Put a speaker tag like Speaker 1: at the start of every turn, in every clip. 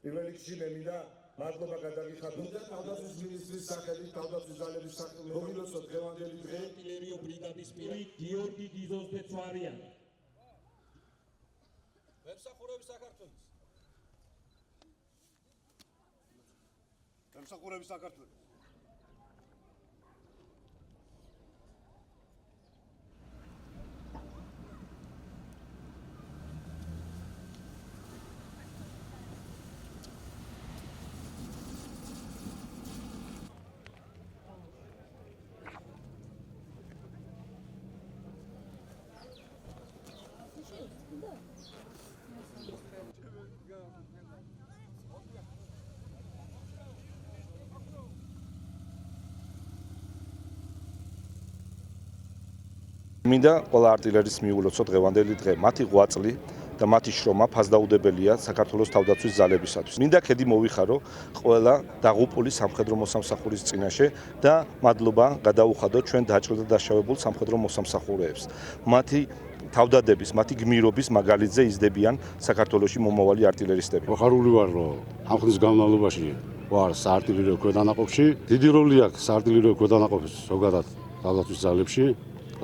Speaker 1: პირველ რიგში მე მინდა მადლობა გადაგიხადო თავდაცვის მინისტრის სახელით, თავდაცვის ძალების სახელით მოგილოცოთ დღევანდელი დღე
Speaker 2: არტილერიო ბრიგადის პირით გიორგი გიზოს ფეცვარიან.
Speaker 3: მემსახურები საქართველოს. მემსახურები საქართველოს.
Speaker 4: მინდა ყველა არტილერის მიულოცოთ დღევანდელი დღე, მათი ღვაწლი და მათი შრომა ფასდაუდებელია საქართველოს თავდაცვის ძალებისათვის. მინდა ქედი მოვიხარო ყველა დაღუპული სამხედრო მოსამსახურის წინაშე და მადლობა გადაუხადო ჩვენ დაჭრილ და დაშავებულ სამხედრო მოსამსახურეებს. მათი თავდადების, მათი გმირობის მაგალითზე იზრდებიან საქართველოში მომავალი არტილერისტები.
Speaker 5: მოხარული ვარ, რომ ამ ხნის განმავლობაში ვარ საარტილერიო ქვედანაყოფში. დიდი როლი აქვს საარტილერიო ქვედანაყოფის ზოგადად თავდაცვის ძალებში,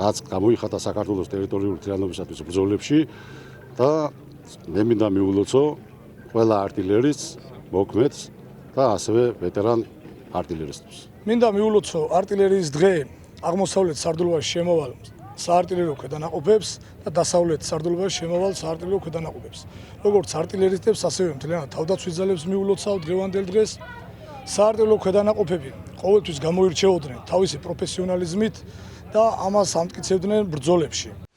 Speaker 5: რაც გამოიხატა საქართველოს ტერიტორიული მთლიანობისათვის ბრძოლებში და მე მინდა მიულოცო ყველა არტილერის მოქმედს და ასევე ვეტერან არტილერისტებს.
Speaker 6: მინდა მიულოცო არტილერიის დღე აღმოსავლეთ სარდულობაში შემოვალ საარტილერიო ქვედანაყოფებს და დასავლეთ სარდულობაში შემოვალ საარტილერიო ქვედანაყოფებს. როგორც არტილერისტებს, ასევე მთლიანად თავდაცვის ძალებს მიულოცავ დღევანდელ დღეს. საარტილერიო ქვედანაყოფები ყოველთვის გამოირჩეოდნენ თავისი პროფესიონალიზმით და ამას ამტკიცებდნენ ბრძოლებში.